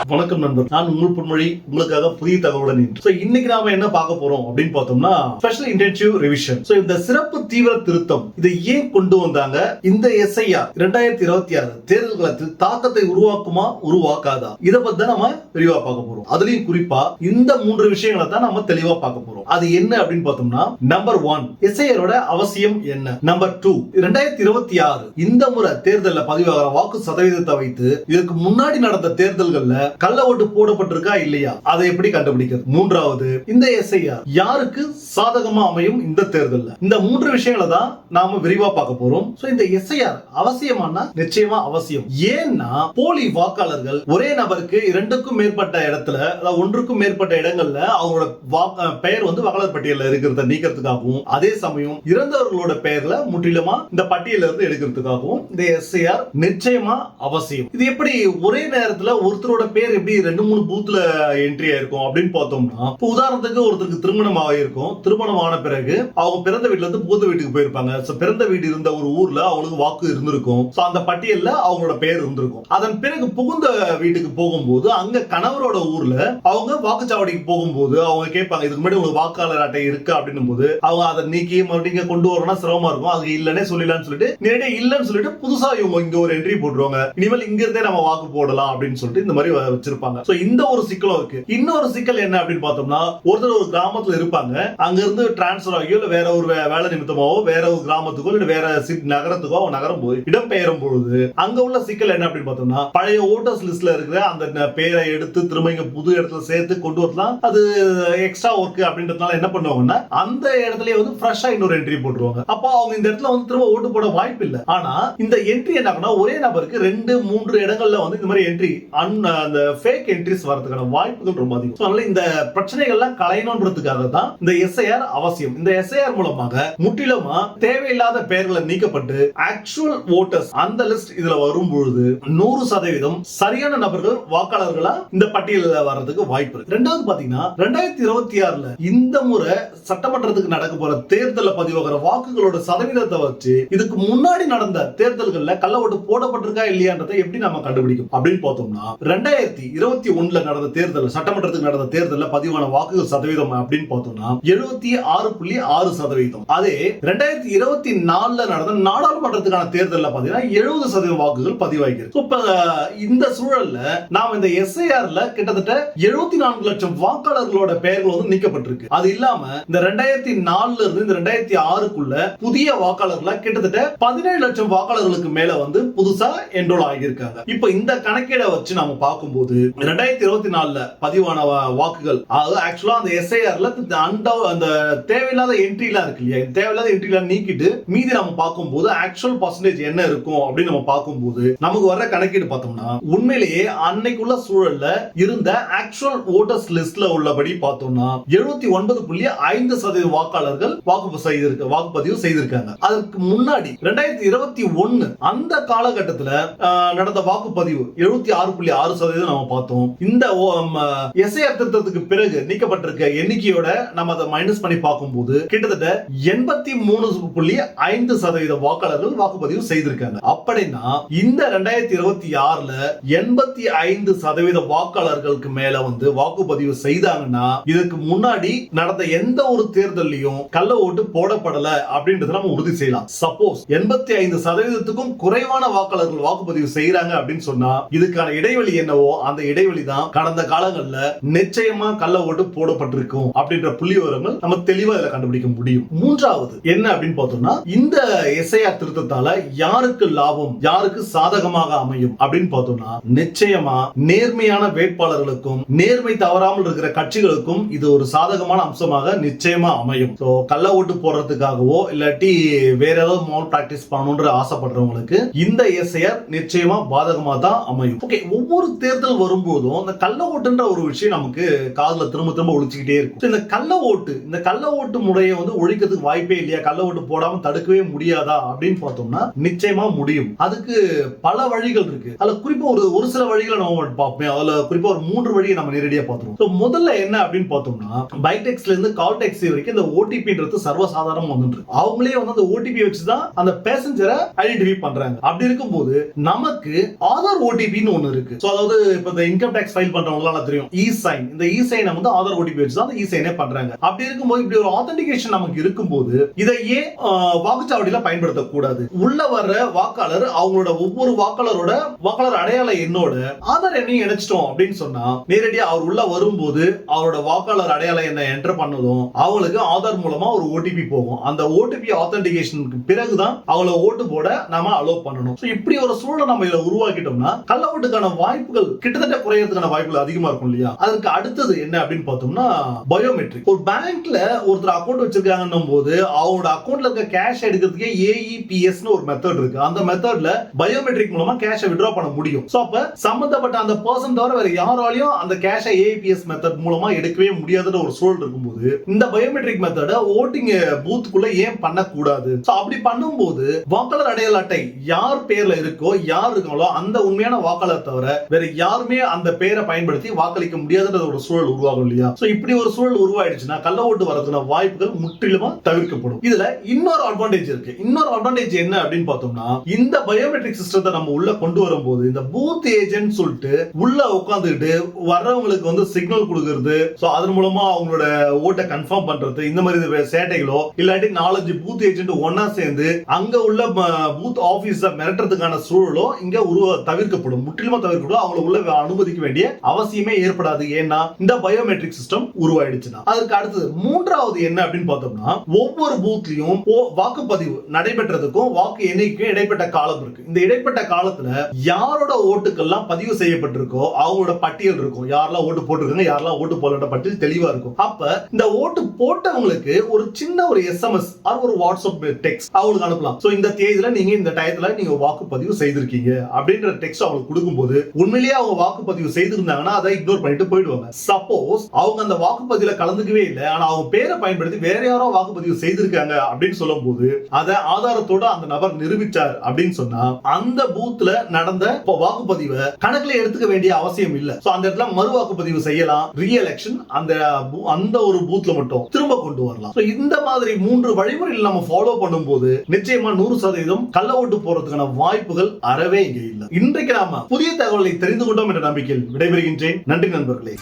வணக்கம் நண்பர், நான் உங்கள் பொன்மொழி உங்களுக்காக புதிய தகவலுடன் இன்னைக்கு நாம என்ன பார்க்க போறோம் அப்படின்னு பார்த்தோம்னா ஸ்பெஷல் இன்டென்சிவ் ரிவிஷன். இந்த சிறப்பு தீவிர திருத்தம் இதை ஏன் கொண்டு வந்தாங்க? இந்த SIR 2026 தேர்தல் களத்தில் தாக்கத்தை உருவாக்குமா உருவாக்காதா? இதை பத்தி தான் நம்ம விரிவா பார்க்க போறோம். அதுலயும் குறிப்பா இந்த 3 விஷயங்களை தான் நம்ம தெளிவா பார்க்க போறோம். அது என்ன அப்படின்னு பார்த்தோம்னா, நம்பர் 1 SIR அவசியம் என்ன? நம்பர் 2 2026 இந்த முறை தேர்தலில் பதிவாகிற வாக்கு சதவீதத்தை வைத்து இதற்கு முன்னாடி நடந்த தேர்தல்கள்ல கள்ள ஓட்டு போடப்பட்டிருக்கா இல்லையா, அதை எப்படி கண்டுபிடிக்கிறது? மூன்றாவது, இந்த SIR யாருக்கு சாதகமா அமையும் இந்த தேர்தல்ல? இந்த 3 விஷயங்களை தான் நாம விரிவா பார்க்க போறோம். இந்த SIR அவசியமானா நிச்சயமா அவசியம். ஏன்னா போலி வாக்காளர்கள் ஒரே நபருக்கு 2க்கும் மேற்பட்ட இடத்துல, அதாவது 1க்கும் மேற்பட்ட இடங்கள்ல அவங்களோட பெயர் வாக்காளர் பட்டியலில் இருக்கிறத நீக்கிறதுக்காகவும், அதே சமயம் இறந்தவர்களோட பெயர்ல முற்றிலுமா இந்த பட்டியலில் இருந்து எடுக்கிறதுக்காகவும் இந்த SIR நிச்சயமா அவசியம். இது எப்படி ஒரே நேரத்துல ஒருத்தரோட பேர் எப்படி 2-3 பூத்ல என்ட்ரி ஆயிருக்கும் அப்படின்னு பார்த்தோம்னா, உதாரணத்துக்கு ஒருத்தருக்கு திருமணம் ஆகிருக்கும். திருமணம் ஆன பிறகு அவங்க பிறந்த வீட்டுல இருந்து புகுந்த வீட்டுக்கு போயிருப்பாங்க. பிறந்த வீடு இருந்த ஒரு ஊர்ல அவங்களுக்கு வாக்கு இருந்திருக்கும். அந்த பட்டியல்ல அவங்களோட பேர் இருந்திருக்கும். அதன் பிறகு புகுந்த வீட்டுக்கு போகும்போது அங்க கணவரோட ஊர்ல அவங்க வாக்குச்சாவடிக்கு போகும்போது அவங்க கேட்பாங்க, இதுக்கு முன்னாடி உங்களுக்கு வாக்காளர் அட்டை இருக்கு அப்படின்னும் போது அவங்க அதை நீக்கி மறுபடியும் கொண்டு வரணும்னா சிரமமா இருக்கும். அது இல்லன்னே சொல்லலாம்னு சொல்லிட்டு நேரடியா இல்லன்னு சொல்லிட்டு புதுசா இவங்க இங்க ஒரு என்ட்ரி போட்டுருவாங்க. இனிமேல் இங்க இருந்தே நம்ம வாக்கு போடலாம் அப்படின்னு சொல்லிட்டு இந்த மாதிரி வச்சிருப்பாங்க. இந்த ஒரு சிக்கலும் இருக்கு. இன்னொரு சிக்கல் என்ன அப்படின்னு பார்த்தோம்னா, ஒருத்தர் ஒரு கிராமத்துல இருப்பாங்க, அங்க இருந்து டிரான்ஸ்பர் ஆகியோ இல்ல வேற ஒரு வேலை நிமித்தமாவோ வேற ஒரு கிராமத்துக்கோ இல்ல வேற நகரத்துக்கோ நகரம் போய் இடம்பெயரும் பொழுது அங்க உள்ள சிக்கல் என்ன அப்படின்னு பார்த்தோம்னா, பழைய ஓட்டர்ஸ் லிஸ்ட்ல இருக்கிற அந்த பேரை எடுத்து திரும்ப இங்க புது இடத்துல சேர்த்து கொண்டு வரலாம். அது எக்ஸ்ட்ரா ஒர்க் அப்படின்றதுனால என்ன பண்ணுவாங்கன்னா, அந்த இடத்துலயே ஃப்ரெஷ்ஷா இன்னொரு என்ட்ரி போட்டுருவாங்க. அப்போ அவங்க இந்த இடத்துல திரும்ப ஓட்டு போட வாய்ப்பு இல்லை. ஆனா இந்த என்ட்ரி என்ன ஆகும்னா, ஒரே நபருக்கு 2-3 இடங்கள்ல இந்த மாதிரி என்ட்ரி அந்த ஃபேக் என்ட்ரிஸ் வரதுக்கான வாய்ப்புகள் ரொம்ப அதிகம். அதனால இந்த பிரச்சனைகள்லாம் களையணும்ன்றதுக்காக தான் இந்த SIR அவசியம். இந்த SIR மூலமாக முற்றிலுமா தேவையில்லாத பெயர்களை நீக்கப்பட்டு ஆக்சுவல் வோட்டர்ஸ் அந்த லிஸ்ட் இதுல வரும் பொழுது 100% சரியான நபர்கள் வாக்காளர்களா இந்த பட்டியலில் வர்றதுக்கு வாய்ப்பு இருக்கு. ரெண்டாவது பாத்தீங்கன்னா, 2026 இந்த முறை சட்டமன்றத்துக்கு நடக்க போற தேர்தலில் பதிவாகிற வாக்குகளோட சதவீதத்தை வச்சு இதுக்கு முன்னாடி நடந்த தேர்தல்கள்ல கள்ள ஓட்டு போடப்பட்டிருக்கா இல்லையான்றதை எப்படி நம்ம கண்டுபிடிக்கும் அப்படின்னு பார்த்தோம்னா, 2021 நடந்த தேர்தல், சட்டமன்றத்துக்கு நடந்த தேர்தலில் பதிவான வாக்குகள் சதவீதம் அப்படின்னு பார்த்தோம்னா 76.6%. அதே 2024 நடந்த நாடாளுமன்றத்துக்கான தேர்தலில் பாத்தீங்கன்னா 70% வாக்குகள் பதிவாகிருக்கு. இந்த சூழல்ல நாம இந்த SIRல கிட்டத்தட்ட 74 லட்சம் வாக்காளர்களோட பெயர்கள் நீக்கப்பட்டிருக்கு. அது இல்லாம இந்த 2004 இருந்து இந்த 2006க்குள்ள புதிய வாக்காளர்களா கிட்டத்தட்ட 17 லட்சம் வாக்காளர்களுக்கு மேல புதுசா என்ரோல் ஆகியிருக்காங்க. இப்ப இந்த கணக்கீடை வச்சு நாம பார்க்கும்போது 2024 பதிவான வாக்குகள், ஆக்சுவலா அந்த SIRல அந்த தேவையில்லாத என்ட்ரிலாம் இருக்கு இல்லையா, தேவையில்லாத என்ட்ரிலாம் நீக்கிட்டு மீதி நம்ம பார்க்கும்போது ஆக்சுவல் பர்சன்டேஜ் என்ன இருக்கும் அப்படின்னு நம்ம பார்க்கும்போது நமக்கு வர்ற கணக்கீடு பார்த்தோம்னா, உண்மையிலேயே அன்னைக்குள்ள சூழல்ல இருந்த ஆக்சுவல் வோட்டர்ஸ் லிஸ்ட்ல உள்ளபடி பார்த்தோம்னா 79.5% வாக்காளர்கள் வாக்குப்பதிவு செய்திருக்காங்க. அதுக்கு முன்னாடி 2021 அந்த காலகட்டத்தில் நடந்த வாக்குப்பதிவு 76.6% நம்ம பார்த்தோம். இந்த SIR திருத்தத்துக்கு பிறகு நீக்கப்பட்டிருக்க எண்ணிக்கையோட நம்ம அதை மைனஸ் பண்ணி பார்க்கும்போது கிட்டத்தட்ட 83.5% வாக்காளர்கள் வாக்குப்பதிவு செய்திருக்காங்க. அப்படின்னா இந்த 2026ல 85% வாக்காளர்களுக்கு மேல வாக்குப்பதிவு செய்தாங்கன்னா இதுக்கு முன்னாடி நடந்த எந்த ஒரு தேர்தலையும் கள்ள ஓட்டு போடப்படல அப்படின்றத நம்ம உறுதி செய்யலாம். சப்போஸ் 85%க்கும் குறைவான வாக்காளர்கள் வாக்குப்பதிவு செய்யறாங்க அப்படின்னு சொன்னா இதுக்கான இடைவெளி என்னவோ அந்த இடைவெளி தான் கடந்த காலங்கள்ல நிச்சயமா கள்ள ஓட்டு போடப்பட்டிருக்கும் அப்படின்ற புள்ளி விவரங்கள் நம்ம தெளிவா இதில் கண்டுபிடிக்க முடியும். மூன்றாவது என்ன அப்படின்னு பார்த்தோம்னா, இந்த SIR திருத்தத்தால யாருக்கு லாபம், யாருக்கு சாதகமாக அமையும் அப்படின்னு பார்த்தோம்னா, நிச்சயமா நேர்மையான வேட்பாளர்களுக்கும் நேர்மை தவறாமல் இருக்கிற கட்சிகளுக்கும் இது ஒரு சாதகமான அம்சமாக நிச்சயமா அமையும். கள்ள ஓட்டு போடுறதுக்காகவோ இல்லாட்டி வேற ஏதாவது மால் பிராக்டிஸ் பண்ணணும்ன்ற ஆசைப்படுறவங்களுக்கு இந்த SIR நிச்சயமா பாதகமா தான் அமையும். ஓகே, ஒவ்வொரு தேர்தல் வரும்போதும் இந்த கள்ள ஓட்டுன்ற ஒரு விஷயம் நமக்கு காதுல திரும்ப திரும்ப ஒழிச்சுக்கிட்டே இருக்கும். இந்த கள்ள ஓட்டு முறையை ஒழிக்கிறதுக்கு வாய்ப்பே இல்லையா, கள்ள ஓட்டு போடாம தடுக்கவே முடியாதா அப்படின்னு பார்த்தோம்னா நிச்சயமா முடியும். அதுக்கு பல வழிகள் இருக்கு. அதுல குறிப்பா ஒரு சில வழிகளை நம்ம பார்ப்போம். அதுல குறிப்பா ஒரு 3 வழியை நம்ம நேரடியா பார்த்துருவோம். முதல்ல என்ன அப்படின்னு பார்த்தோம்னா, பைடெக்ஸ்ல இருந்து கால் டாக்ஸி வரைக்கும் இந்த ஓடிபின்றது சர்வசாதாரணம் வந்துட்டு அவங்களே அந்த ஓடிபி வச்சுதான் அந்த பேசஞ்சரை ஐடென்டிஃபை பண்றாங்க. அப்படி இருக்கும்போது நமக்கு ஆதார் ஓடிபின்னு ஒண்ணு இருக்கு. அதாவது இப்ப இந்த இன்கம் டாக்ஸ் ஃபைல் பண்றவங்களுக்கு தெரியும் இ-சைன். இந்த இ-சைனை வந்து ஆதார் ஓடிபி வச்சு தான் இ-சைனே பண்றாங்க. அப்படி இருக்கும்போது இப்படி ஒரு ஆத்தென்டிகேஷன் நமக்கு இருக்கும்போது இதை ஏன் வாக்குச்சாவடியில பயன்படுத்தக்கூடாது? உள்ள வர்ற வாக்காளர் அவங்களோட ஒவ்வொரு வாக்காளர் அடையாள எண்ணோட ஆதார் எண்ணையும் இணைச்சிட்டோம் அப்படின்னு சொன்னா நேரடியா அவர் உள்ள வரும்போது அவரோட வாக்காளர் அடையாள எண்ணை என்டர் பண்ணதும் அவங்களுக்கு ஆதார் மூலமா ஒரு ஓடிபி போகும். அந்த ஓடிபி ஆத்தென்டிகேஷனுக்கு பிறகுதான் அவங்கள ஓட்டு போட நாம அலோவ் பண்ணணும். இப்படி ஒரு சூழலை நம்ம இதை உருவாக்கிட்டோம்னா கள்ள ஓட்டுக்கான வாய்ப்புகள் கிட்டத்தட்ட குறையறதுக்கான வாய்ப்புகள் அதிகமா இருக்கும் இல்லையா? அதற்கு அடுத்தது என்ன அப்படின்னு பார்த்தோம்னா பயோமெட்ரிக். ஒரு பேங்க்ல ஒருத்தர் அக்கௌண்ட் வச்சிருக்காங்கன்னும் போது அவங்களோட அக்கௌண்ட்ல இருக்க கேஷ் எடுக்கிறதுக்கே AEPS ஒரு மெத்தட் இருக்கு. அந்த மெத்தட்ல பயோமெட்ரிக் மூலமா கேஷை வித்ட்ரா பண்ண முடியும். சோ அப்ப சம்பந்தப்பட்ட அந்த பர்சன் தவிர வேற யாராலையும் அந்த கேஷை AEPS மெத்தட் மூலமா எடுக்கவே முடியாதுன்ற ஒரு சூழல் இருக்கும்போது இந்த பயோமெட்ரிக் மெத்தட ஓட்டிங் பூத்துக்குள்ள ஏன் பண்ணக்கூடாது? சோ அப்படி பண்ணும்போது வாக்காளர் அடையாள அட்டை யார் பேர்ல இருக்கோ யார் இருக்காங்களோ அந்த உண்மையான வாக்காளர் தவிர வேற யாருமே அந்த பேரை பயன்படுத்தி வாக்களிக்க முடியாதுன்ற ஒரு சூழல் உருவாகும் இல்லையா? சோ இப்படி ஒரு சூழல் உருவாயிடுச்சுன்னா கள்ள ஓட்டு வரதுக்கான வாய்ப்புகள் முற்றிலுமா தவிர்க்கப்படும். இதுல இன்னொரு அட்வான்டேஜ் இருக்கு. இன்னொரு அட்வான்டேஜ் என்ன அப்படின்னு பார்த்தோம்னா இந்த பயோமெட்ரிக் சிஸ்டத்தை நம்ம உள்ள கொண்டு வரும்போது இந்த பூத் ஏஜென்ட் சொல்லிட்டு உள்ள உட்கார்ந்துட்டு வர்றவங்களுக்கு வந்து சிக்னல் கொடுக்கிறது, சோ அதன் மூலமா அவங்களோட ஓட்டை கன்ஃபார்ம் பண்றது, இந்த மாதிரி சேட்டைகளோ இல்லாட்டி 4-5 பூத் ஏஜென்ட் ஒன்னா சேர்ந்து அங்க உள்ள பூத் ஆபீஸ மிரட்டுறதுக்கான சூழலோ இங்க தவிர்க்கப்படும், முற்றிலுமா தவிர்க்கப்படும். அவங்களை உள்ள அனுமதிக்க வேண்டிய அவசியமே ஏற்படாது. ஏன்னா இந்த பயோமெட்ரிக் சிஸ்டம் உருவாயிடுச்சுன்னா. அதுக்கு அடுத்தது மூன்றாவது என்ன அப்படின்னு பார்த்தோம்னா ஒவ்வொரு பூத்லயும் வாக்குப்பதிவு நடைபெற்றதுக்கும் வாக்கு எண்ணிக்கைக்கும் இடைப்பட்ட காலம் இருக்கு. இந்த இடைப்பட்ட காலத்துல யாரோட ஓட்டுக்கெல்லாம் பதிவு செய்யப்பட்டிருக்கோ அவங்களோட பட்டியல் இருக்கும். யாரெல்லாம் ஓட்டு போட்டிருக்காங்க யாரெல்லாம் ஓட்டு போடல பட்டியல் தெளிவா இருக்கும். அப்ப இந்த ஓட்டு போட்டவங்களுக்கு ஒரு சின்ன ஒரு SMS ஆர் ஒரு வாட்ஸ்அப் டெக்ஸ்ட் அவங்களுக்கு அனுப்பலாம். சோ இந்த தேதியில நீங்க இந்த டயத்துல நீங்க வாக்குப்பதிவு செய்திருக்கீங்க அப்படின்ற டெக்ஸ்ட் அவங்களுக்கு கொடுக்கும்போது உண்மையிலேயே அவங்க வாக்குப்பதிவு செய்திருந்தாங்கன்னா அதை இக்னோர் பண்ணிட்டு போயிடுவாங்க. சப்போஸ் அவங்க அந்த வாக்குப்பதிவுல கலந்துக்கவே இல்லை ஆனா அவங்க பேரை பயன்படுத்தி வேற யாரோ வாக்குப்பதிவு செய்திருக்காங்க அப்படின்னு சொல்லும் போது அதை ஆதாரத்தோட அந்த நபர் நிரூபிச்சார் அப்படின்னு சொன்னா அந்த பூத்ல நடந்த வாக்குப்பதிவை கணக்குல எடுத்துக்க வேண்டிய அவசியம் இல்லை. சோ அந்த இடத்துல மறு வாக்குப்பதிவு செய்யலாம். ரீஎலெக்ஷன் அந்த ஒரு பூத்ல மட்டும் திரும்ப கொண்டு வரலாம். இந்த மாதிரி 3 வழிமுறைகள் நம்ம ஃபாலோ பண்ணும்போது நிச்சயமா 100% கள்ள ஓட்டு போறதுக்கான வாய்ப்புகள் அறவே இங்க இல்லை. இன்றைக்கு நாம புதிய தகவலை தெரிந்து கொண்டோம் என்ற நம்பிக்கையில் விடைபெறுகின்றேன். நன்றி நண்பர்களே.